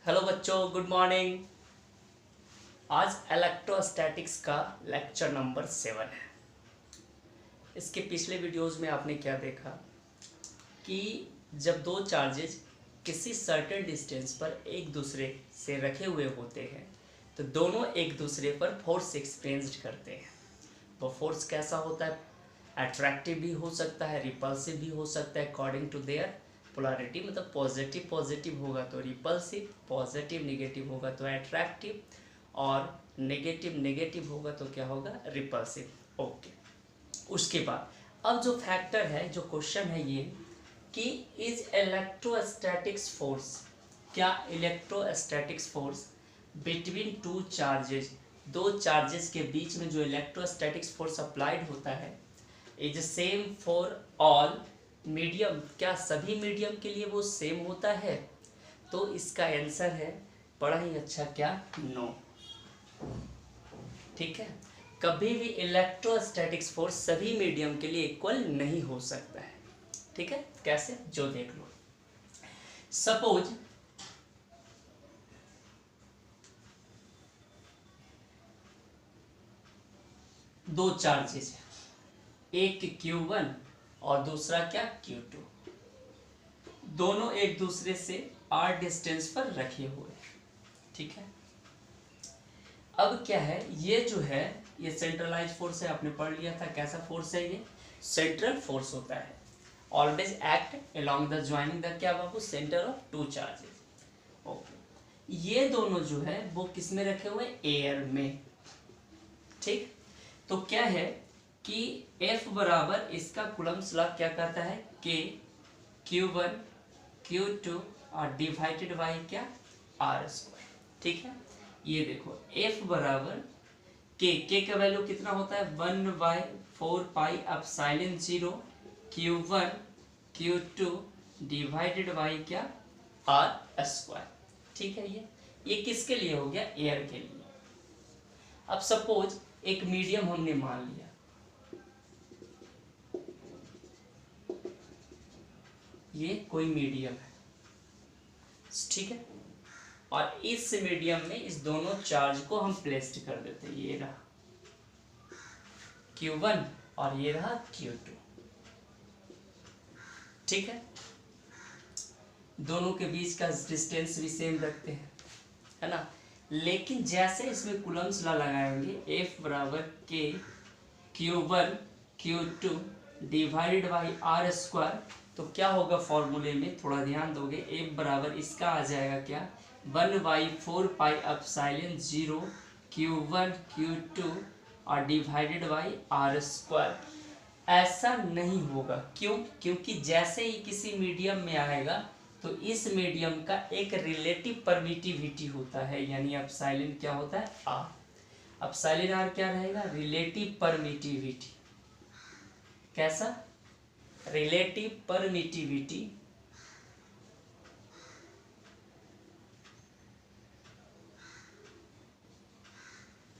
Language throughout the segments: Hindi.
हेलो बच्चों, गुड मॉर्निंग। आज इलेक्ट्रोस्टैटिक्स का लेक्चर नंबर 7 है। इसके पिछले वीडियोस में आपने क्या देखा कि जब दो चार्जेज किसी सर्टेन डिस्टेंस पर एक दूसरे से रखे हुए होते हैं तो दोनों एक दूसरे पर फोर्स एक्सपेंस करते हैं। वो फोर्स कैसा होता है? अट्रैक्टिव भी हो सकता है, रिपल्सिव भी हो सकता है, अकॉर्डिंग टू देयर पोलैरिटी। मतलब पॉजिटिव पॉजिटिव होगा तो रिपल्सिव, पॉजिटिव नेगेटिव होगा तो अट्रैक्टिव, और नेगेटिव नेगेटिव होगा तो क्या होगा? रिपल्सिव। ओके। उसके बाद अब जो फैक्टर है, जो क्वेश्चन है ये कि इज इलेक्ट्रोस्टैटिक्स फोर्स, क्या electrostatics force between two charges, दो चार्जेस के बीच में जो इलेक्ट्रोस्टैटिक्स फोर्स अप्लाइड होता है, is same for all medium, क्या सभी मीडियम के लिए वो सेम होता है? तो इसका आंसर है बड़ा ही अच्छा, क्या? नो। ठीक है, कभी भी इलेक्ट्रोस्टैटिक्स फोर्स सभी मीडियम के लिए इक्वल नहीं हो सकता है। ठीक है, कैसे? जो देख लो। सपोज दो चार्जेस है, एक Q1 और दूसरा क्या? Q2। दोनों एक दूसरे से r डिस्टेंस पर रखे हुए। ठीक है, अब क्या है, ये जो है ये सेंट्रलाइज फोर्स है, आपने पढ़ लिया था कैसा फोर्स है ये? सेंट्रल फोर्स होता है। Always act along the joining the क्या बाबू? Centre of two charges. Okay, ये दोनों जो है वो किस में रखे हुए? एयर में। ठीक, तो क्या है कि F बराबर इसका कूलम्ब्स लॉ क्या कहता है? K Q1 Q2 और डिवाइडेड बाई क्या? R square. ठीक है, ये देखो F बराबर K का वैल्यू कितना होता है? 1/4 pi epsilon 0 Q1 Q2 divided by क्या? R square. ठीक है, ये किसके लिए हो गया? एयर के लिए। अब सपोज एक मीडियम हमने मान लिया, ये कोई मीडियम है, ठीक है, और इस मीडियम में इस दोनों चार्ज को हम प्लेस्ड कर देते हैं। ये रहा Q1 और ये रहा Q2। ठीक है, दोनों के बीच का डिस्टेंस भी सेम रखते हैं, है ना। लेकिन जैसे इसमें कूलम्ब्स लॉ लगाएंगे, F बराबर K Q1 Q2 divided by R square, तो क्या होगा? फॉर्मूले में थोड़ा ध्यान दोगे, F बराबर इसका आ जाएगा क्या? 1/4 पाई एप्सिलॉन 0 Q1 Q2 और डिवाइडेड बाई R स्क्वायर। ऐसा नहीं होगा, क्यों? क्योंकि जैसे ही किसी मीडियम में आएगा तो इस मीडियम का एक रिलेटिव परमिटिविटी होता है, यानी एप्सिलॉन क्या होता है? R। एप्सिलॉन R क्या रहेगा? Relative permittivity. कैसा? Relative permittivity.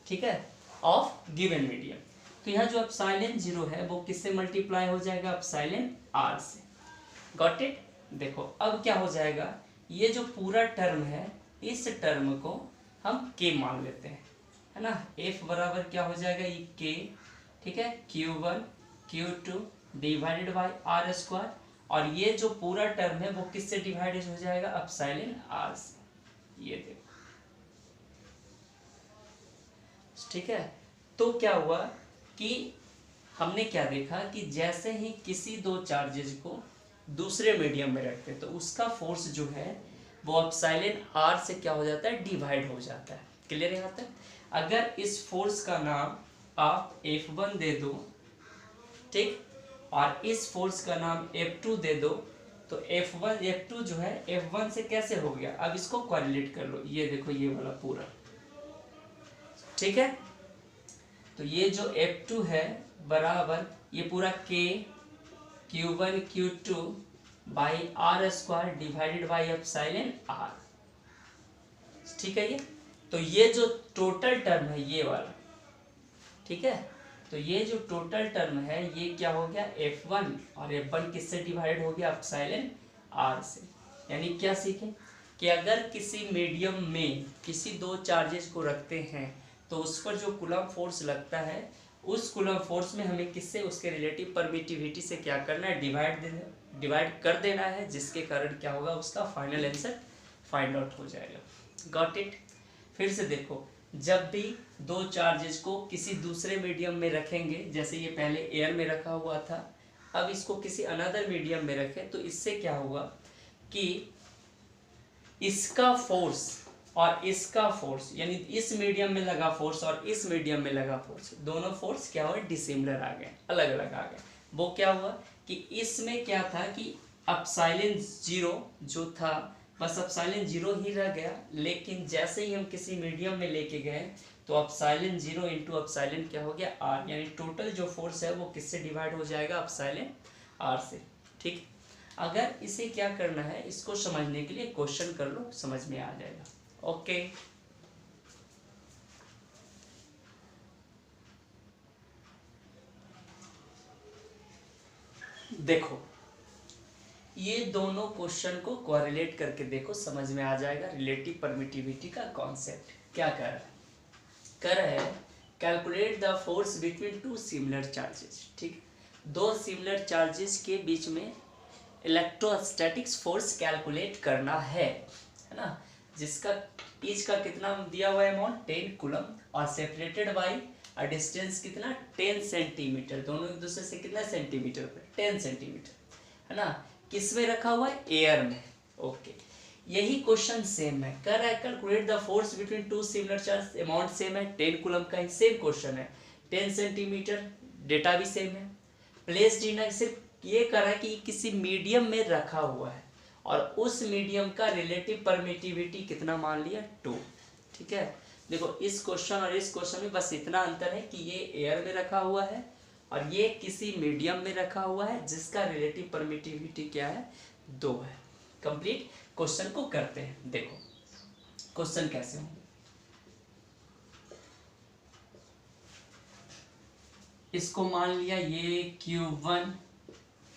ठीक है, ऑफ गिवन मीडियम। तो यहाँ जो एप्सिलॉन 0 है वो किससे मल्टीप्लाई हो जाएगा? एप्सिलॉन R से। Got it? देखो अब क्या हो जाएगा, ये जो पूरा टर्म है इस टर्म को हम K मान लेते हैं, है ना। F बराबर क्या हो जाएगा? ये K। ठीक है, Q1 Q2 divided by R square, और ये जो पूरा टर्म है वो किससे डिवाइडेड हो जाएगा? एप्सिलॉन R से। ये देखो, ठीक है। तो क्या हुआ कि हमने क्या देखा कि जैसे ही किसी दो चार्जेज को दूसरे मीडियम में रखते हैं तो उसका फोर्स जो है वो एप्सिलॉन R से क्या हो जाता है? डिवाइड हो जाता है। क्लियर यहाँ तक? अगर इस फोर्स का नाम आप F1 दे दो, ठीक, और इस फोर्स का नाम F2 दे दो, तो F1 F2 जो है F1 से कैसे हो गया? अब इसको कोरिलेट कर लो, ये देखो ये वाला पूरा। ठीक है, तो ये जो F2 है बराबर ये पूरा K Q1 Q2 by R square divided by epsilon R। ठीक है, तो ये जो टोटल टर्म है ये वाला, ठीक है, तो ये जो टोटल टर्म है ये क्या हो गया? F1, और F1 किससे डिवाइड हो गया? एप्सिलॉन R से। यानी क्या सीखे? कि अगर किसी मीडियम में किसी दो चार्जेस को रखते हैं तो उस पर जो कूलम्ब फोर्स लगता है, उस कूलम्ब फोर्स में हमें किससे, उसके रिलेटिव परमिटिविटी से क्या करना है, डिवाइड कर देना है, जिसके कारण क्या होगा, उसका फाइनल आंसर फाइंड आउट हो जाएगा। Got it. फिर से देखो, जब भी दो चार्जेस को किसी दूसरे मीडियम में रखेंगे, जैसे ये पहले एयर में रखा हुआ था, अब इसको किसी अनदर मीडियम में रखें, तो इससे क्या होगा कि इसका फोर्स और इसका फोर्स, यानी इस मीडियम में लगा फोर्स और इस मीडियम में लगा फोर्स, दोनों फोर्स क्या हुआ, डिसिमिलर आ गए, अलग अलग आ गए। वो क्या हुआ कि इसमें क्या था कि एप्सिलॉन जीरो जो था, बस एप्सिलॉन जीरो ही रह गया, लेकिन जैसे ही हम किसी मीडियम में लेके गए तो एप्सिलॉन जीरो इंटू एप्सिलॉन क्या हो गया, आर, यानी टोटल जो फोर्स है वो किससे डिवाइड हो जाएगा, एप्सिलॉन आर से। ठीक, अगर इसे क्या करना है, इसको समझने के लिए क्वेश्चन कर लो, समझ में आ जाएगा। ओके, देखो ये दोनों क्वेश्चन को कोरिलेट करके देखो, समझ में आ जाएगा। रिलेटिव परमिटिविटी का कॉन्सेप्ट क्या कर रहा है, कर रहा है calculate the force between two similar charges. ठीक, दो सिमिलर चार्जेस के बीच में इलेक्ट्रोस्टैटिक्स फोर्स कैलकुलेट करना है ना, जिसका ईच का कितना दिया हुआ है अमाउंट, 10 कूलम, और सेपरेटेड बाई अ डिस्टेंस कितना, 10 सेंटीमीटर, दोनों एक दूसरे से कितना सेंटीमीटर पे, 10 सेंटीमीटर है ना। किस में रखा हुआ है, एयर में। ओके, यही क्वेश्चन सेम है, कर रहा है calculate the force between two similar charge, amount same है, 10 कूलम का ही सेम क्वेश्चन है, 10 सेंटीमीटर, डेटा भी सेम है। प्लेस डी सिर्फ ये कर रहा है कि किसी मीडियम में रखा हुआ है और उस मीडियम का रिलेटिव परमिटिविटी कितना मान लिया, 2। ठीक है, देखो इस क्वेश्चन और इस क्वेश्चन में बस इतना अंतर है कि ये एयर में रखा हुआ है और ये किसी मीडियम में रखा हुआ है जिसका रिलेटिव परमिटिविटी क्या है, 2 है। कंप्लीट क्वेश्चन को करते हैं, देखो क्वेश्चन कैसे होंगे। इसको मान लिया ये Q1,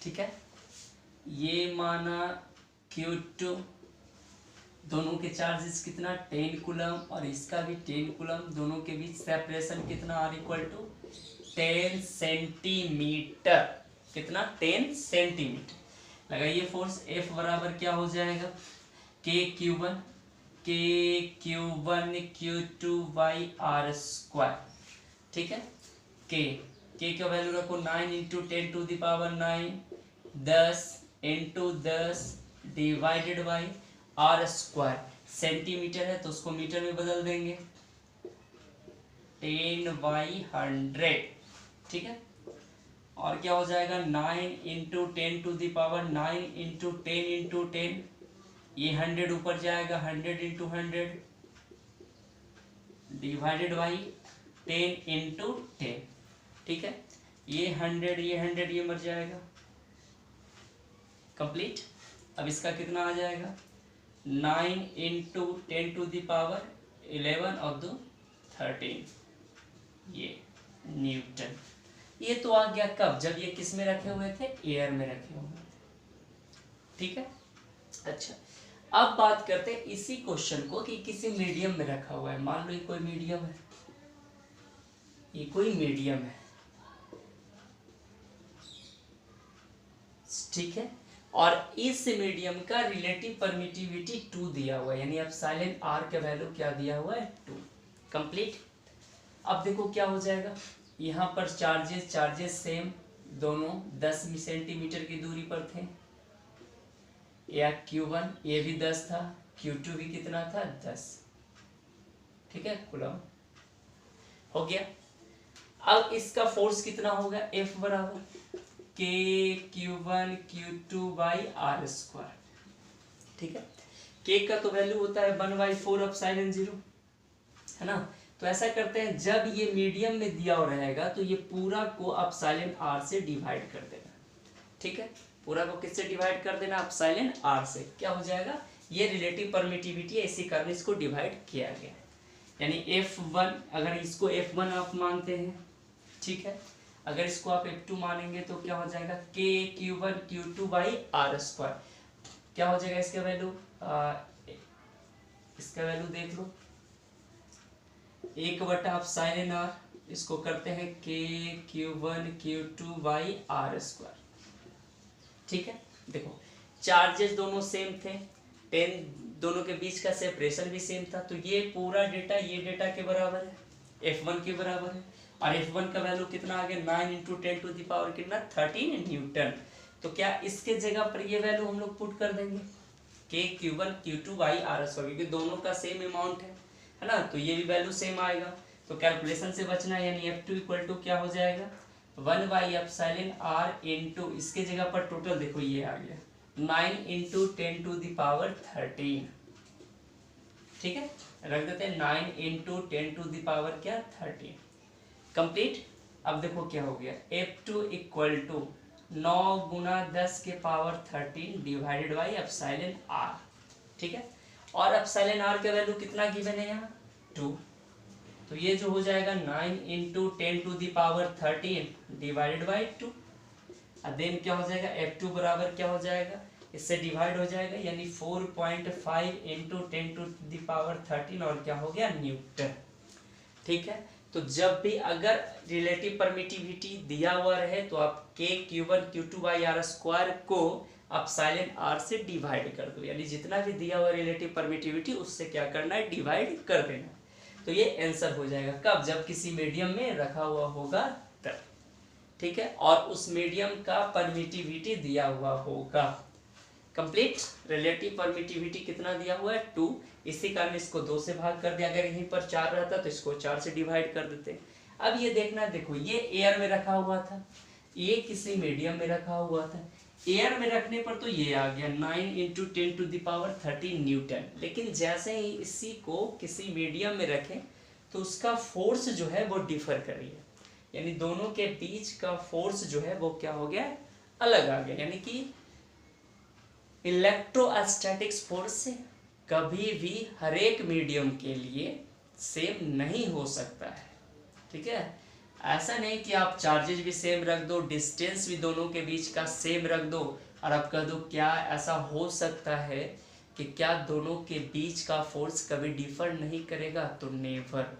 ठीक है, ये माना Q2, दोनों के चार्जेस कितना, 10 कूलम, और इसका भी 10 कूलम, दोनों के बीच सेपरेशन कितना, आर इक्वल टू 10 सेंटीमीटर, कितना, 10 सेंटीमीटर। लगाइए फोर्स, F बराबर क्या हो जाएगा, KQ1 Q2 by R square. ठीक है, के का वैल्यू रखो 9 into 10 to the power 9, 10 into 10 divided by R square, centimetre है तो उसको मीटर में बदल देंगे, 10/100। ठीक है, और क्या हो जाएगा, 9 into 10 to the power 9 into 10, ये 100 ऊपर जाएगा, 100 इंटू 100 डिवाइडेड बाई 10 इंटू 10। ठीक है, ये 100 ये मर जाएगा, कंप्लीट। अब इसका कितना आ जाएगा, 9 इंटू 10 टू द पावर 11 और 2 13, ये न्यूटन। ये तो आ गया कब, जब ये किस में रखे हुए थे, एयर में रखे हुए थे। ठीक है, अच्छा अब बात करते हैं इसी क्वेश्चन को कि किसी मीडियम में रखा हुआ है। मान लो ये कोई मीडियम है, ये कोई मीडियम है, ठीक है, और इस मीडियम का रिलेटिव परमिटिविटी 2 दिया हुआ है, यानी एप्सिलॉन आर का वैल्यू क्या दिया हुआ है, 2। कंप्लीट। अब देखो क्या हो जाएगा, यहाँ पर चार्जेस सेम, दोनों 10 सेंटीमीटर की दूरी पर थे, या Q1 ये भी 10 था, Q2 भी कितना था, 10। ठीक है, कूलम हो गया। अब इसका फोर्स कितना होगा, F बराबर KQ1 Q2 by R square. ठीक है, K का तो वैल्यू होता है 1/4 एप्सिलॉन जीरो, है ना। तो ऐसा करते हैं, जब ये मीडियम में दिया हुआ रहेगा तो ये पूरा को एप्सिलॉन आर से डिवाइड कर देना। ठीक है, पूरा को किससे डिवाइड कर देना, एप्सिलॉन आर से। क्या हो जाएगा, ये रिलेटिव परमिटिविटी है, इसी कारण इसको डिवाइड किया गया, यानी F1, अगर इसको F1 आप मानते हैं, ठीक है, अगर इसको आप F2 मानेंगे तो क्या हो जाएगा, KQ1 Q2 by R square. क्या हो जाएगा इसका वैल्यू, इसका वैल्यू देख लो, 1/εr, इसको करते हैं k(q1q2/r²). ठीक है, देखो चार्जेस दोनों सेम थे, 10 दोनों के बीच का सेपरेशन भी सेम था, तो ये पूरा डेटा ये डेटा के बराबर है, F1 के बराबर है। और F1 का वैल्यू कितना आ गया, 9 × 10⁻³ कितना, 13 न्यूटन। तो क्या इसके जगह पर ये वैल्यू हम लोग पुट कर देंगे, k(q1q2/r²), क्योंकि दोनों का सेम अमाउंट है ना, तो ये भी वैल्यू सेम आएगा। तो कैलकुलेशन से बचना, यानी F2 = क्या हो जाएगा, 1/εr इंटू, इसके जगह पर टोटल देखो ये आ गया 9 × 10⁻13। ठीक है, रख देते हैं 9 × 10⁻13 कंप्लीट। अब देखो क्या हो गया, F2 = 9 × 10⁻13 डिवाइडेड बाई εr। ठीक है, और εr का वैल्यू कितना गिवन है यहाँ, 2। तो ये जो हो जाएगा 9 × 10⁻13 डिवाइडेड बाई 2। देन क्या हो जाएगा, F2 बराबर क्या हो जाएगा, इससे डिवाइड हो जाएगा, यानी 4.5 × 10⁻13 और क्या हो गया, न्यूटन। ठीक है, तो जब भी अगर रिलेटिव परमिटिविटी दिया हुआ रहे तो आप k(q1q2/r² को εr से डिवाइड कर दो, यानी जितना भी दिया हुआ रिलेटिव परमिटिविटी उससे क्या करना है, डिवाइड कर देना। तो ये आंसर हो जाएगा कब, जब किसी मीडियम में रखा हुआ होगा तब। ठीक है, और उस मीडियम का परमिटिविटी दिया हुआ होगा। कंप्लीट, रिलेटिव परमिटिविटी कितना दिया हुआ है, 2, इसी कारण इसको 2 से भाग कर दिया। अगर यहीं पर 4 रहता तो इसको 4 से डिवाइड कर देते। अब ये देखना, देखो ये एयर में रखा हुआ था, ये किसी मीडियम में रखा हुआ था। एयर में रखने पर तो ये आ गया 9 × 10⁻13 न्यूटन, लेकिन जैसे ही इसी को किसी मीडियम में रखें तो उसका फोर्स जो है वो डिफर कर रही है, यानी दोनों के बीच का फोर्स जो है वो क्या हो गया, अलग आ गया। यानी कि इलेक्ट्रोस्टैटिक्स फोर्स कभी भी हर एक मीडियम के लिए सेम नहीं हो सकता है। ठीक है, ऐसा नहीं कि आप चार्जेस भी सेम रख दो, डिस्टेंस भी दोनों के बीच का सेम रख दो और आप कह दो क्या ऐसा हो सकता है कि क्या दोनों के बीच का फोर्स कभी डिफर नहीं करेगा, तो नेवर।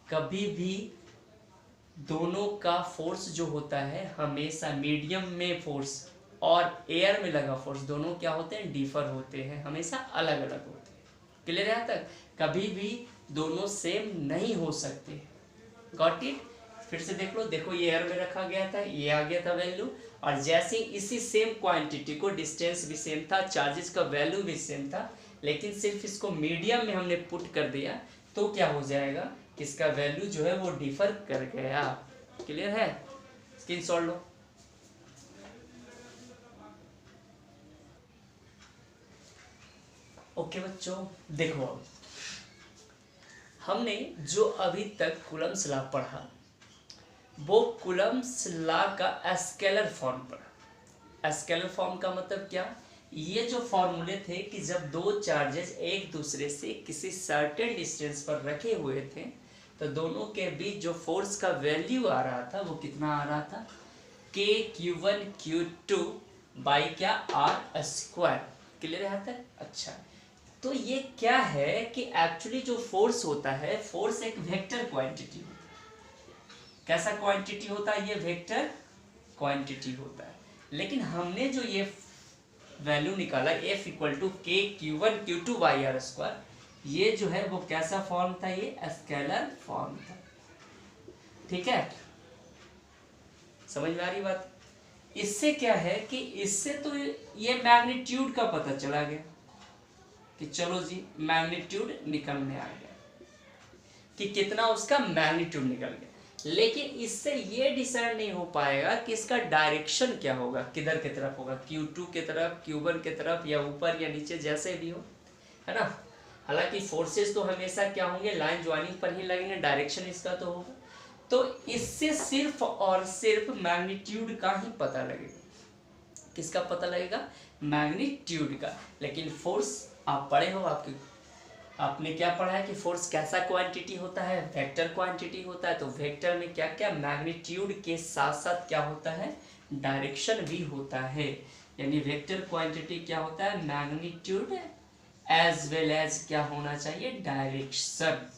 कभी भी दोनों का फोर्स जो होता है हमेशा मीडियम में फोर्स और एयर में लगा फोर्स दोनों क्या होते हैं, डिफर होते हैं, हमेशा अलग अलग होते हैं। क्लियर है यहाँ तक, कभी भी दोनों सेम नहीं हो सकते। गॉट इट, फिर से देख लो, देखो ये एयर में रखा गया था, ये आ गया था वैल्यू, और जैसे इसी सेम क्वांटिटी को, डिस्टेंस भी सेम था, चार्जेस का वैल्यू भी सेम था, लेकिन सिर्फ इसको मीडियम में हमने पुट कर दिया तो क्या हो जाएगा, इसका वैल्यू जो है वो डिफर कर गया। क्लियर है, स्क्रीनशॉट लो। ओके बच्चों, देखो अब हमने जो अभी तक कूलम्ब्स लॉ पढ़ा वो कूलम्ब्स लॉ का स्केलर फॉर्म पढ़ा। स्केलर फॉर्म का मतलब क्या, ये जो फॉर्मूले थे कि जब दो चार्जेस एक दूसरे से किसी सर्टेन डिस्टेंस पर रखे हुए थे तो दोनों के बीच जो फोर्स का वैल्यू आ रहा था वो कितना आ रहा था, k(q1q2) बाई क्या, r²। क्लियर है यहाँ तक। अच्छा, तो ये क्या है कि एक्चुअली जो फोर्स होता है, फोर्स एक वेक्टर क्वांटिटी होता है। कैसा क्वांटिटी होता है, ये वेक्टर क्वांटिटी होता है। लेकिन हमने जो ये वैल्यू निकाला F = k(q1q2/r²), ये जो है वो कैसा फॉर्म था, ये स्केलर फॉर्म था। ठीक है, समझ में आ रही बात। इससे क्या है कि इससे तो ये मैग्नीट्यूड का पता चला गया कि चलो जी मैग्नीट्यूड निकलने आ गया कि कितना उसका मैग्नीट्यूड निकल गया, लेकिन इससे ये डिसाइड नहीं हो पाएगा कि इसका डायरेक्शन क्या होगा, किधर की तरफ होगा, Q2 की तरफ, Q1 की तरफ, या ऊपर या नीचे, जैसे भी हो, है ना। हालांकि फोर्सेस तो हमेशा क्या होंगे, लाइन ज्वाइनिंग पर ही लगेंगे, डायरेक्शन इसका तो होगा। तो इससे सिर्फ और सिर्फ मैग्नीट्यूड का ही पता लगेगा। किसका पता लगेगा, मैग्नीट्यूड का। लेकिन फोर्स आप पढ़े हो, आपने क्या पढ़ा है कि फोर्स कैसा क्वांटिटी होता है, वेक्टर क्वांटिटी होता है। तो वेक्टर में क्या क्या, मैग्नीट्यूड के साथ साथ क्या होता है, डायरेक्शन भी होता है। यानी वेक्टर क्वांटिटी क्या होता है, मैग्नीट्यूड एज वेल एज क्या होना चाहिए, डायरेक्शन।